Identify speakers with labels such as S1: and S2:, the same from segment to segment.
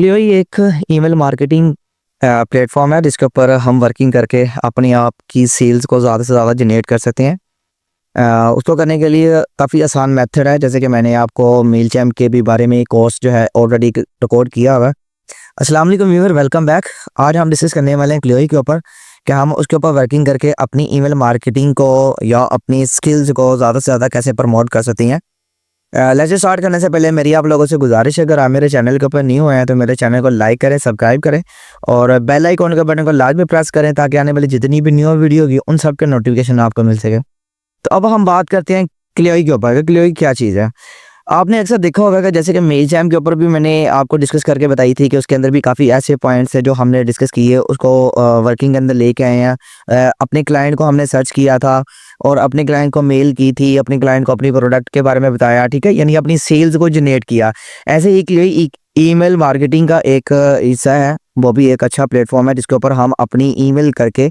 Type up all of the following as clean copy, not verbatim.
S1: Clio ही एक email marketing platform है जिसके ऊपर हम वर्किंग करके अपने आप की सेल्स को ज़्यादा से ज़्यादा जनरेट कर सकते हैं। उसको करने के लिए काफ़ी आसान मेथड है, जैसे कि मैंने आपको मेलचैम्प के भी बारे में कोर्स जो है ऑलरेडी रिकॉर्ड किया हुआ है। अस्सलाम वालेकुम व्यूअर, वेलकम बैक। आज हम डिस्कस करने वाले हैं क्लियो ही के ऊपर कि हम उसके ऊपर वर्किंग करके अपनी ईमेल मार्केटिंग को या अपनी स्किल्स को ज़्यादा से ज़्यादा कैसे प्रमोट कर सकते हैं। लेट्स स्टार्ट करने से पहले मेरी आप लोगों से गुजारिश है, अगर आप मेरे चैनल के ऊपर न्यू हैं तो मेरे चैनल को लाइक करें, सब्सक्राइब करें और बेल आइकॉन के बटन को लाजमी प्रेस करें ताकि आने वाली जितनी भी न्यू वीडियो होगी उन सब के नोटिफिकेशन आपको मिल सके। तो अब हम बात करते हैं क्लियो ही के ऊपर। क्लियो ही क्या चीज़ है? आपने अक्सर देखा होगा कि जैसे कि मेलचैम्प के ऊपर भी मैंने आपको डिस्कस करके बताई थी कि उसके अंदर भी काफ़ी ऐसे पॉइंट्स है जो हमने डिस्कस किए, उसको वर्किंग के अंदर लेके आए हैं। अपने क्लाइंट को हमने सर्च किया था और अपने क्लाइंट को मेल की थी, अपने क्लाइंट को अपनी प्रोडक्ट के बारे में बताया, ठीक है, यानी अपनी सेल्स को जनरेट किया। ऐसे ही क्लियो ईमेल मार्केटिंग का एक हिस्सा है, वो भी एक अच्छा प्लेटफॉर्म है जिसके ऊपर हम अपनी ईमेल करके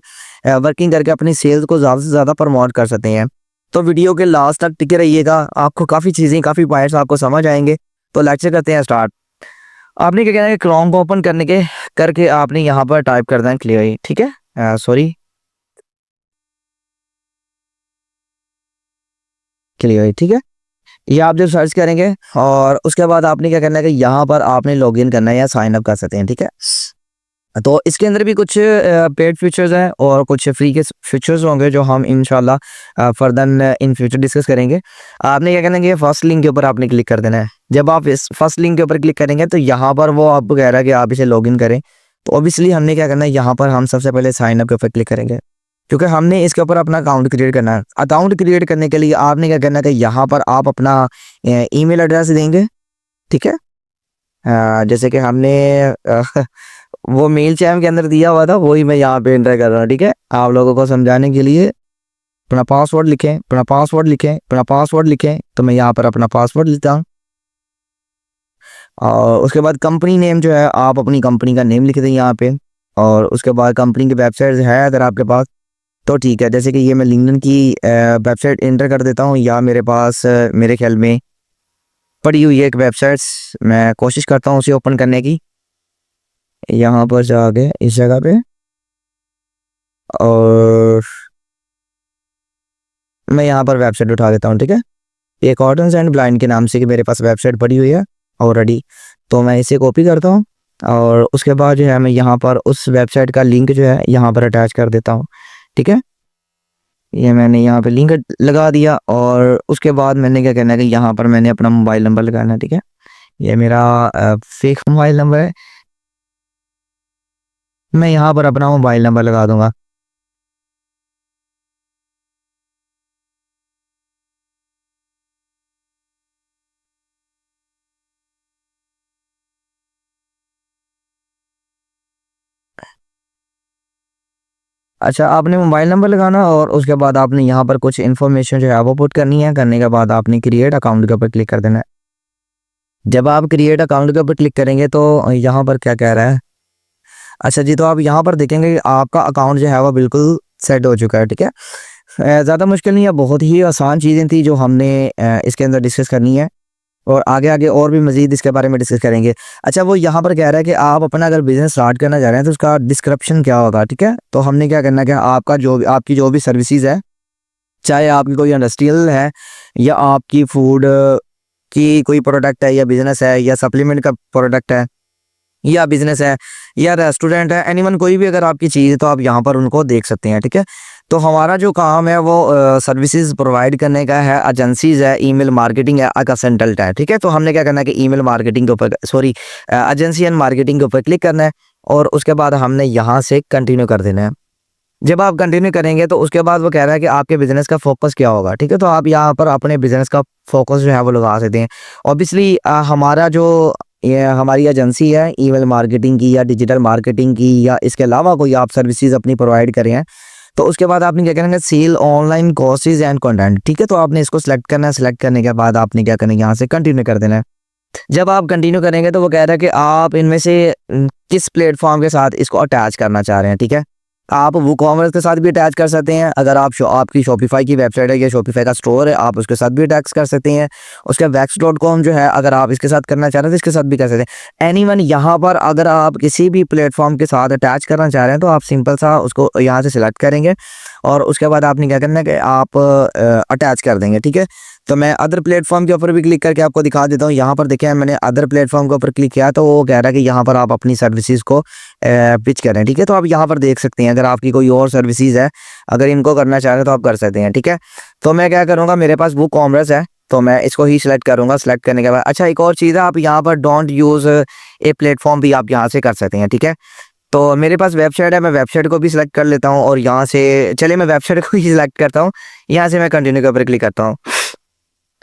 S1: वर्किंग करके अपनी सेल्स को ज़्यादा से ज़्यादा प्रमोट कर सकते हैं। तो वीडियो के लास्ट तक टिके रहिएगा, आपको काफ़ी चीज़ें, काफ़ी पॉइंट्स आपको समझ आएंगे। तो लेक्चर करते हैं स्टार्ट। आपने क्या कहना है कि क्रोम को ओपन करने के करके आपने यहाँ पर टाइप कर देना क्लियर ही, ठीक है, सॉरी क्लियर ही, ठीक है। ये आप जब सर्च करेंगे और उसके बाद आपने क्या करना है कि यहाँ पर आपने लॉगिन करना है या साइन अप कर सकते हैं, ठीक है। तो इसके अंदर भी कुछ पेड फीचर्स हैं और कुछ फ्री के फीचर्स होंगे जो हम इंशाल्लाह फर्दर इन फ्यूचर डिस्कस करेंगे। आपने क्या करना है कि फर्स्ट लिंक के ऊपर आपने क्लिक कर देना है। जब आप इस फर्स्ट लिंक के ऊपर क्लिक करेंगे तो यहाँ पर वो आपको कह रहा है कि आप इसे लॉगिन करें। तो ऑब्वियसली हमने क्या करना है, यहाँ पर हम सबसे पहले साइन अप के ऊपर क्लिक करेंगे क्योंकि हमने इसके ऊपर अपना अकाउंट क्रिएट करना है। अकाउंट क्रिएट करने के लिए आपने क्या करना है कि यहाँ पर आप अपना ईमेल एड्रेस देंगे, ठीक है। जैसे कि हमने वो मेल चैम के अंदर दिया हुआ था वही मैं यहाँ पे एंटर कर रहा हूँ, ठीक है। आप लोगों को समझाने के लिए अपना पासवर्ड लिखें, अपना पासवर्ड लिखें, अपना पासवर्ड लिखें। तो मैं यहाँ पर अपना पासवर्ड लिखता हूँ और उसके बाद कंपनी नेम जो है आप अपनी कंपनी का नेम लिख दें यहाँ पे। और उसके बाद कंपनी की वेबसाइट है अगर आपके पास तो ठीक है, जैसे कि ये मैं लिंक्डइन की वेबसाइट एंटर कर देता हूँ या मेरे पास मेरे ख्याल में पड़ी हुई है एक वेबसाइट, मैं कोशिश करता हूँ उसे ओपन करने की यहाँ पर जाके इस जगह पे। और मैं यहाँ पर वेबसाइट उठा देता हूँ, ठीक है। ये कॉटन्स एंड ब्लाइंड के नाम से कि मेरे पास वेबसाइट पड़ी हुई है ऑलरेडी, तो मैं इसे कॉपी करता हूँ और उसके बाद जो है मैं यहाँ पर उस वेबसाइट का लिंक जो है यहाँ पर अटैच कर देता हूँ, ठीक है। ये मैंने यहाँ पे लिंक लगा दिया और उसके बाद मैंने क्या करना है कि यहाँ पर मैंने अपना मोबाइल नंबर लगाना है, ठीक है। ये मेरा फेक मोबाइल नंबर है, मैं यहाँ पर अपना मोबाइल नंबर लगा दूंगा। अच्छा, आपने मोबाइल नंबर लगाना और उसके बाद आपने यहाँ पर कुछ इन्फॉर्मेशन जो है वो पुट करनी है। करने के बाद आपने क्रिएट अकाउंट के ऊपर क्लिक कर देना है। जब आप क्रिएट अकाउंट के ऊपर क्लिक करेंगे तो यहाँ पर क्या कह रहा है, अच्छा जी, तो आप यहाँ पर देखेंगे कि आपका अकाउंट जो है वो बिल्कुल सेट हो चुका है, ठीक है। ज़्यादा मुश्किल नहीं है, बहुत ही आसान चीज़ें थी जो हमने इसके अंदर डिस्कस करनी है और आगे आगे और भी मज़ीद इसके बारे में डिस्कस करेंगे। अच्छा, वो यहाँ पर कह रहा है कि आप अपना अगर बिज़नेस स्टार्ट करना चाह रहे हैं तो उसका डिस्क्रिप्शन क्या होगा, ठीक है। तो हमने क्या करना है कि आपकी जो भी सर्विसेज है, चाहे आपकी कोई इंडस्ट्रियल है या आपकी फूड की कोई प्रोडक्ट है या बिज़नेस है या सप्लीमेंट का प्रोडक्ट है या बिज़नेस है या रेस्टोरेंट है, एनीवन कोई भी अगर आपकी चीज़ है तो आप यहाँ पर उनको देख सकते हैं, ठीक है। तो हमारा जो काम है वो सर्विसेज प्रोवाइड करने का है, एजेंसीज है, ईमेल मार्केटिंग है, कंसल्टेंट है, ठीक है। तो हमने क्या करना है कि ईमेल मार्केटिंग के ऊपर एजेंसी एंड मार्केटिंग के ऊपर क्लिक करना है और उसके बाद हमने यहाँ से कंटिन्यू कर देना है। जब आप कंटिन्यू करेंगे तो उसके बाद वो कह रहा है कि आपके बिज़नेस का फोकस क्या होगा, ठीक है। तो आप यहाँ पर अपने बिज़नेस का फोकस जो है वो लगा सकते हैं। ऑब्वियसली हमारा जो ये हमारी एजेंसी है ईमेल मार्केटिंग की या डिजिटल मार्केटिंग की या इसके अलावा कोई आप सर्विसेज अपनी प्रोवाइड करें हैं, तो उसके बाद आपने क्या करना है, sell online courses and content, ठीक है। तो आपने इसको सिलेक्ट करना है। सिलेक्ट करने के बाद आपने क्या करना है, यहाँ से कंटिन्यू कर देना है। जब आप कंटिन्यू करेंगे तो वो कह रहा है कि आप इनमें से किस प्लेटफॉर्म के साथ इसको अटैच करना चाह रहे हैं, ठीक है। आप वो कॉमर्स के साथ भी अटैच कर सकते हैं। अगर आप आपकी शॉपिफाई की वेबसाइट है या शॉपिफाई का स्टोर है, आप उसके साथ भी अटैच कर सकते हैं। उसके wix.com जो है, अगर आप इसके साथ करना चाह रहे हैं तो इसके साथ भी कर सकते हैं। एनीवन यहाँ पर अगर आप किसी भी प्लेटफॉर्म के साथ अटैच करना चाह रहे हैं तो आप सिंपल सा उसको यहाँ से सिलेक्ट करेंगे और उसके बाद आपने क्या करना है कि आप अटैच कर देंगे। ठीक है, तो मैं अदर प्लेटफॉर्म के ऊपर भी क्लिक करके आपको दिखा देता हूँ। यहाँ पर देखिए मैंने अदर प्लेटफॉर्म के ऊपर क्लिक किया तो वो कह रहा है कि यहाँ पर आप अपनी सर्विसेज को पिच करें। ठीक है, तो आप यहाँ पर देख सकते हैं अगर आपकी कोई और सर्विसेज है, अगर इनको करना चाह रहे हैं तो आप कर सकते हैं। ठीक है, तो मैं क्या करूँगा, मेरे पास वो कॉमर्स है तो मैं इसको ही सिलेक्ट करूँगा। सिलेक्ट करने के बाद अच्छा एक और चीज़ है, आप यहाँ पर डोंट यूज़ ए प्लेटफॉर्म भी आप यहाँ से कर सकते हैं। ठीक है, तो मेरे पास वेबसाइट है, मैं वेबसाइट को भी सिलेक्ट कर लेता हूँ और यहाँ से चलिए मैं वेबसाइट को ही सिलेक्ट करता हूँ। यहाँ से मैं कंटिन्यू के ऊपर क्लिक करता हूँ।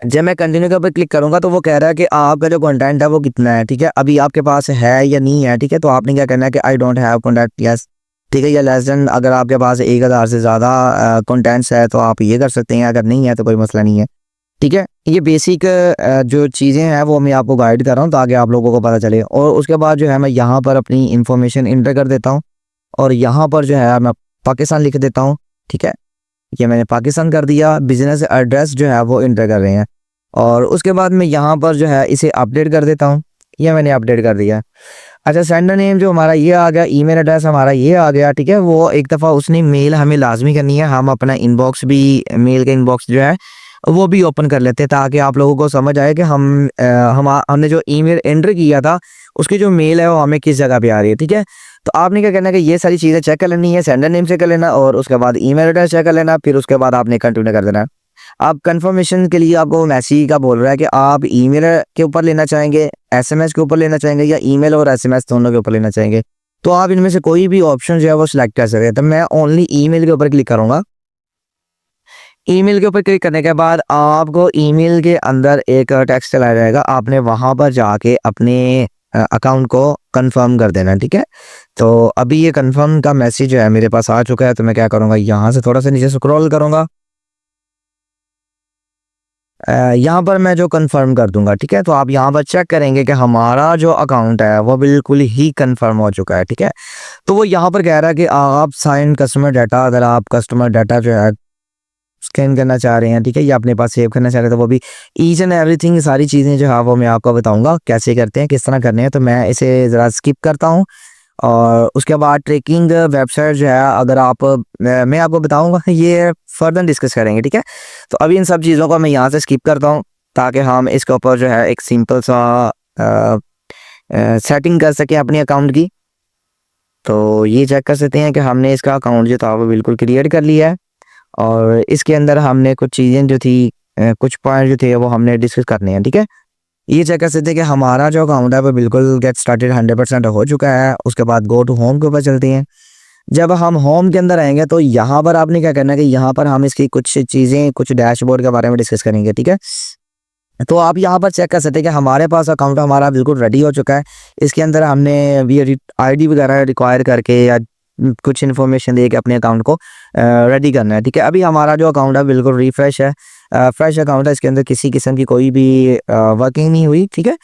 S1: जब मैं कंटिन्यू के ऊपर क्लिक करूँगा तो वो कह रहा है कि आपका जो कंटेंट है वो कितना है। ठीक है, अभी आपके पास है या नहीं है। ठीक है, तो आपने क्या करना है कि I don't have content, yes. ठीक है, या लेस देन, अगर आपके पास 1000 से ज़्यादा कंटेंट्स है तो आप ये कर सकते हैं, अगर नहीं है तो कोई मसला नहीं है। ठीक है, ये बेसिक जो चीज़ें हैं वो मैं आपको गाइड कर रहा हूँ ताकि आप लोगों को पता चले। और उसके बाद जो है मैं यहाँ पर अपनी इंफॉर्मेशन इंटर कर देता हूँ और यहाँ पर जो है मैं पाकिस्तान लिख देता हूँ। ठीक है, ये मैंने पाकिस्तान कर दिया। बिजनेस एड्रेस जो है वो इंटर कर रहे हैं और उसके बाद मैं यहाँ पर जो है इसे अपडेट कर देता हूँ। ये मैंने अपडेट कर दिया। अच्छा, सेंडर नेम जो हमारा ये आ गया, ईमेल एड्रेस हमारा ये आ गया। ठीक है, वो एक दफ़ा उसने मेल हमें लाजमी करनी है, हम अपना इनबॉक्स भी, मेल का इनबॉक्स जो है वो भी ओपन कर लेते हैं ताकि आप लोगों को समझ आए कि हमने जो ईमेल एंटर किया था उसकी जो मेल है वो हमें किस जगह पे आ रही है। ठीक है, तो आपने क्या करना है कि ये सारी चीज़ें चेक कर लेनी है, सेंडर नेम से कर लेना और उसके बाद ईमेल एड्रेस चेक कर लेना, फिर उसके बाद आपने कंटिन्यू कर देना। आप कंफर्मेशन के लिए आपको मैसेज का बोल रहा है कि आप ईमेल के ऊपर लेना चाहेंगे, एसएमएस के ऊपर लेना चाहेंगे या ईमेल और एसएमएस दोनों के ऊपर लेना चाहेंगे, तो आप इनमें से कोई भी ऑप्शन जो है वो सिलेक्ट कर सकते हैं। तो मैं ओनली ईमेल के ऊपर क्लिक करूँगा। ईमेल के ऊपर क्लिक करने के बाद आपको ईमेल के अंदर एक टेक्स्ट चला जाएगा, आपने वहाँ पर जाके अपने अकाउंट को कंफर्म कर देना। ठीक है, तो अभी ये कंफर्म का मैसेज जो है मेरे पास आ चुका है। तो मैं क्या करूँगा, यहाँ से थोड़ा सा नीचे स्क्रॉल करूँगा, यहाँ पर मैं जो कंफर्म कर दूंगा। ठीक है, तो आप यहाँ पर चेक करेंगे कि हमारा जो अकाउंट है वो बिल्कुल ही कंफर्म हो चुका है। ठीक है, तो वो यहाँ पर कह रहा है कि आप साइन कस्टमर डाटा, अगर आप कस्टमर डाटा जो है स्कैन करना चाह रहे हैं, ठीक है, या अपने पास सेव करना चाह रहे हैं, तो वो भी ईच एंड एवरीथिंग सारी चीज़ें जो है वो मैं आपको बताऊंगा कैसे करते हैं, किस तरह करने हैं। तो मैं इसे ज़रा स्किप करता हूँ और उसके बाद ट्रैकिंग वेबसाइट जो है, अगर आप मैं आपको बताऊंगा, ये फर्दर डिस्कस करेंगे। ठीक है, तो अभी इन सब चीज़ों को मैं यहाँ से स्किप करता हूँ ताकि हम इसके ऊपर जो है एक सिंपल सा सेटिंग कर सकें अपने अकाउंट की। तो ये चेक कर सकते हैं कि हमने इसका अकाउंट जो था वो बिल्कुल क्रिएट कर लिया है और इसके अंदर हमने कुछ चीज़ें जो थी, कुछ पॉइंट जो थे वो हमने डिस्कस करने हैं। ठीक है, ये चेक कर सकते हैं कि हमारा जो अकाउंट है वो बिल्कुल गेट स्टार्टेड 100% हो चुका है। उसके बाद गो टू होम के ऊपर चलते हैं। जब हम होम के अंदर आएंगे तो यहाँ पर आपने क्या करना है कि यहाँ पर हम इसकी कुछ चीज़ें, कुछ डैशबोर्ड के बारे में डिस्कस करेंगे। ठीक है, तो आप यहाँ पर चेक कर सकते हैं कि हमारे पास अकाउंट हमारा बिल्कुल रेडी हो चुका है। इसके अंदर हमने भी आईडी वगैरह रिक्वायर करके या कुछ इन्फॉर्मेशन दे के अपने अकाउंट को रेडी करना है। ठीक है, अभी हमारा जो अकाउंट है बिल्कुल रिफ्रेश है, फ्रेश अकाउंट है, इसके अंदर किसी किस्म की कोई भी वर्किंग नहीं हुई। ठीक है,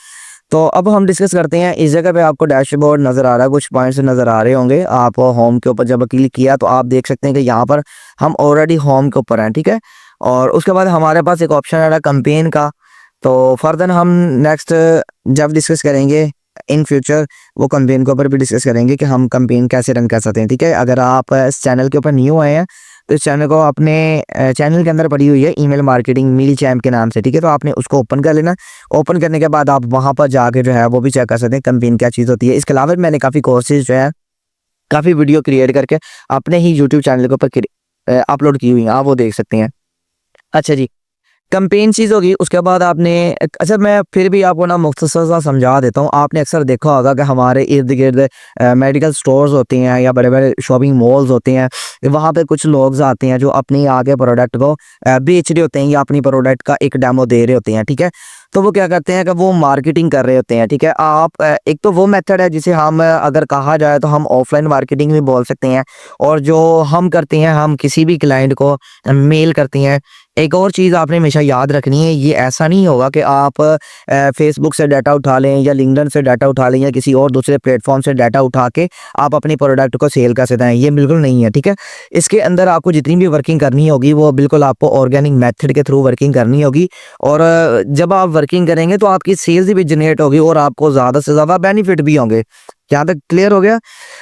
S1: तो अब हम डिस्कस करते हैं। इस जगह पे आपको डैशबोर्ड नज़र आ रहा है, कुछ पॉइंट्स नज़र आ रहे होंगे। आप होम के ऊपर जब क्लिक किया तो आप देख सकते हैं कि यहाँ पर हम ऑलरेडी होम के ऊपर हैं। ठीक है, और उसके बाद हमारे पास एक ऑप्शन आ रहा है कैंपेन का। तो फर्दर हम नेक्स्ट जब डिस्कस करेंगे इन फ्यूचर, वो कैंपेन के ऊपर भी डिस्कस करेंगे कि हम कैंपेन कैसे रन कर सकते हैं। ठीक है, अगर आप इस चैनल के ऊपर न्यू आए हैं तो इस चैनल को अपने चैनल के अंदर पड़ी हुई है ईमेल मार्केटिंग मील चैम्प के नाम से। ठीक है, तो आपने उसको ओपन कर लेना। ओपन करने के बाद आप वहाँ पर जाके जो है वो भी चेक कर सकते हैं कैंपेन क्या चीज़ होती है। इसके अलावा मैंने काफ़ी कोर्सेज जो है, काफ़ी वीडियो क्रिएट करके अपने ही यूट्यूब चैनल के ऊपर अपलोड की हुई हैं, आप वो देख सकते हैं। अच्छा जी, कैंपेन चीज़ होगी। उसके बाद आपने, अच्छा मैं फिर भी आपको ना मुख्तसर सा समझा देता हूँ। आपने अक्सर देखा होगा कि हमारे इर्द गिर्द मेडिकल स्टोर्स होते हैं या बड़े बड़े शॉपिंग मॉल्स होते हैं, वहाँ पे कुछ लोग आते हैं जो अपनी आगे प्रोडक्ट को बेच रहे होते हैं या अपनी प्रोडक्ट का एक डेमो दे रहे होते हैं। ठीक है, तो वो क्या करते हैं कि वो मार्केटिंग कर रहे होते हैं। ठीक है, आप एक तो वो मेथड है जिसे हम अगर कहा जाए तो हम ऑफलाइन मार्केटिंग भी बोल सकते हैं, और जो हम करते हैं, हम किसी भी क्लाइंट को मेल करते हैं एक और चीज़ आपने हमेशा याद रखनी है, ये ऐसा नहीं होगा कि आप फेसबुक से डाटा उठा लें या लिंक्डइन से डाटा उठा लें या किसी और दूसरे प्लेटफॉर्म से डाटा उठा के आप अपनी प्रोडक्ट को सेल कर सकते हैं, ये बिल्कुल नहीं है, ठीक है। इसके अंदर आपको जितनी भी वर्किंग करनी होगी वो बिल्कुल आपको ऑर्गेनिक मेथड के थ्रू वर्किंग करनी होगी, और जब आप वर्किंग करेंगे तो आपकी सेल्स भी जनरेट होगी और आपको ज़्यादा से ज़्यादा बेनिफिट भी होंगे। यहाँ तक क्लियर हो गया?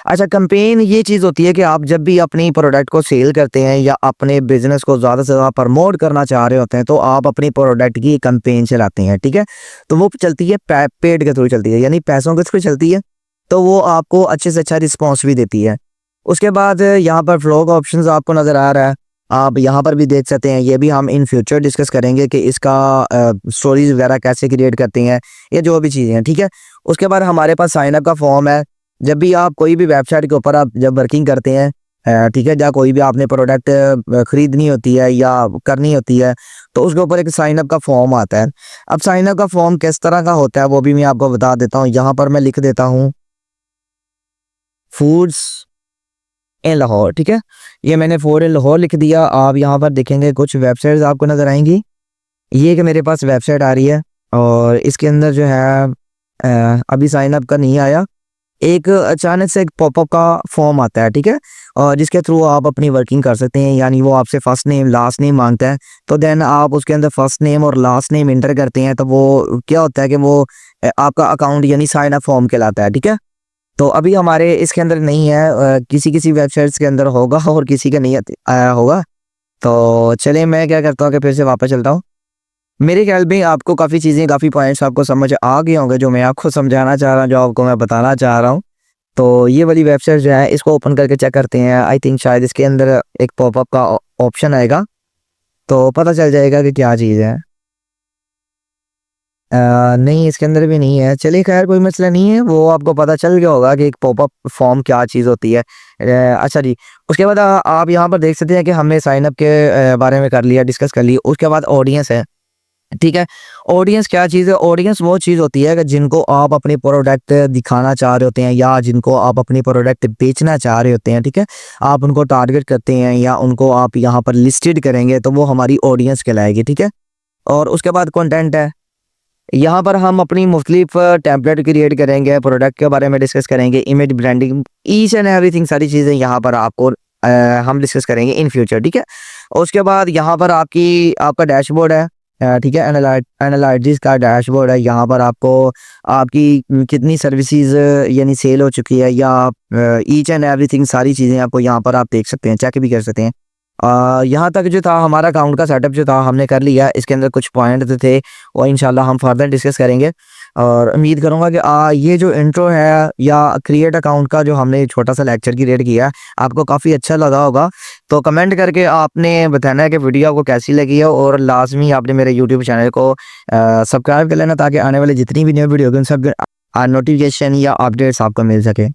S1: अच्छा, कैंपेन ये चीज़ होती है कि आप जब भी अपनी प्रोडक्ट को सेल करते हैं या अपने बिज़नेस को ज़्यादा से ज़्यादा प्रमोट करना चाह रहे होते हैं, तो आप अपनी प्रोडक्ट की कैंपेन चलाते हैं, ठीक है। तो वो चलती है पेड के थ्रू चलती है, यानी पैसों के थ्रू चलती है, तो वो आपको अच्छे से अच्छा रिस्पॉन्स भी देती है। उसके बाद यहाँ पर फ्लो का ऑप्शंस आपको नज़र आ रहा है, आप यहाँ पर भी देख सकते हैं। ये भी हम इन फ्यूचर डिस्कस करेंगे कि इसका स्टोरीज वगैरह कैसे क्रिएट करते हैं, ये जो भी चीज़ें हैं, ठीक है। उसके बाद हमारे पास साइन अप का फॉर्म है। जब भी आप कोई भी वेबसाइट के ऊपर आप जब वर्किंग करते हैं, ठीक है, या कोई भी आपने प्रोडक्ट खरीदनी होती है या करनी होती है, तो उसके ऊपर एक साइन अप का फॉर्म आता है। अब साइन अप का फॉर्म किस तरह का होता है वो भी मैं आपको बता देता हूँ। यहाँ पर मैं लिख देता हूँ फूड्स इन लाहौर, ठीक है। ये मैंने फूड इन लाहौर लिख दिया। आप यहाँ पर देखेंगे कुछ वेबसाइट्स आपको नज़र आएंगी। ये कि मेरे पास वेबसाइट आ रही है और इसके अंदर जो है अभी साइन अप का नहीं आया, एक अचानक से एक पॉपअप का फॉर्म आता है, ठीक है, और जिसके थ्रू आप अपनी वर्किंग कर सकते हैं। यानी वो आपसे फर्स्ट नेम लास्ट नेम मांगता है, तो देन आप उसके अंदर फर्स्ट नेम और लास्ट नेम इंटर करते हैं, तो वो क्या होता है कि वो आपका अकाउंट यानी साइन अप फॉर्म कहलाता है, ठीक है। तो अभी हमारे इसके अंदर नहीं है, किसी किसी वेबसाइट्स के अंदर होगा और किसी का नहीं आया होगा। तो चलिए मैं क्या करता हूँ कि फिर से वापस चलता हूँ। मेरे ख्याल में आपको काफ़ी चीज़ें, काफ़ी पॉइंट्स आपको समझ आ गए होंगे जो मैं आपको समझाना चाह रहा हूँ, जो आपको मैं बताना चाह रहा हूँ। तो ये वाली वेबसाइट जो है इसको ओपन करके चेक करते हैं। आई थिंक शायद इसके अंदर एक पॉपअप का ऑप्शन आएगा, तो पता चल जाएगा कि क्या चीज़ है। नहीं, इसके अंदर भी नहीं है। चलिए खैर, कोई मसला नहीं है, वो आपको पता चल गया होगा कि एक पॉपअप फॉर्म क्या चीज़ होती है। अच्छा जी, उसके बाद आप यहाँ पर देख सकते हैं कि हमने साइन अप के बारे में कर लिया, डिस्कस कर लिया। उसके बाद ऑडियंस है, ठीक है। ऑडियंस क्या चीज़ है? ऑडियंस वो चीज़ होती है कि जिनको आप अपने प्रोडक्ट दिखाना चाह रहे होते हैं या जिनको आप अपनी प्रोडक्ट बेचना चाह रहे होते हैं, ठीक है। आप उनको टारगेट करते हैं या उनको आप यहाँ पर लिस्टेड करेंगे, तो वो हमारी ऑडियंस कहलाएगी, ठीक है। और उसके बाद कंटेंट है। यहाँ पर हम अपनी मुख्तलिफ टेम्पलेट क्रिएट करेंगे, प्रोडक्ट के बारे में डिस्कस करेंगे, image branding, each and everything, सारी चीज़ें यहाँ पर आपको हम डिस्कस करेंगे इन फ्यूचर, ठीक है। और उसके बाद यहाँ पर आपका डैशबोर्ड है, ठीक है, एनालिटिक्स का डैशबोर्ड है। यहाँ पर आपको आपकी कितनी सर्विसेज यानी सेल हो चुकी है या ईच एंड एवरीथिंग, सारी चीज़ें आपको यहाँ पर आप देख सकते हैं, चेक भी कर सकते हैं। यहाँ तक जो था हमारा अकाउंट का सेटअप जो था हमने कर लिया। इसके अंदर कुछ पॉइंट थे वो इंशाल्लाह हम फर्दर डिस्कस करेंगे, और उम्मीद करूँगा कि ये जो इंट्रो है या क्रिएट अकाउंट का जो हमने छोटा सा लेक्चर क्रिएट किया आपको काफ़ी अच्छा लगा होगा। तो कमेंट करके आपने बताना है कि वीडियो आपको कैसी लगी है, और लाजमी आपने मेरे यूट्यूब चैनल को सब्सक्राइब कर लेना ताकि आने वाले जितनी भी न्यू वीडियो होगी उन सब नोटिफिकेशन या अपडेट्स आपको मिल सके।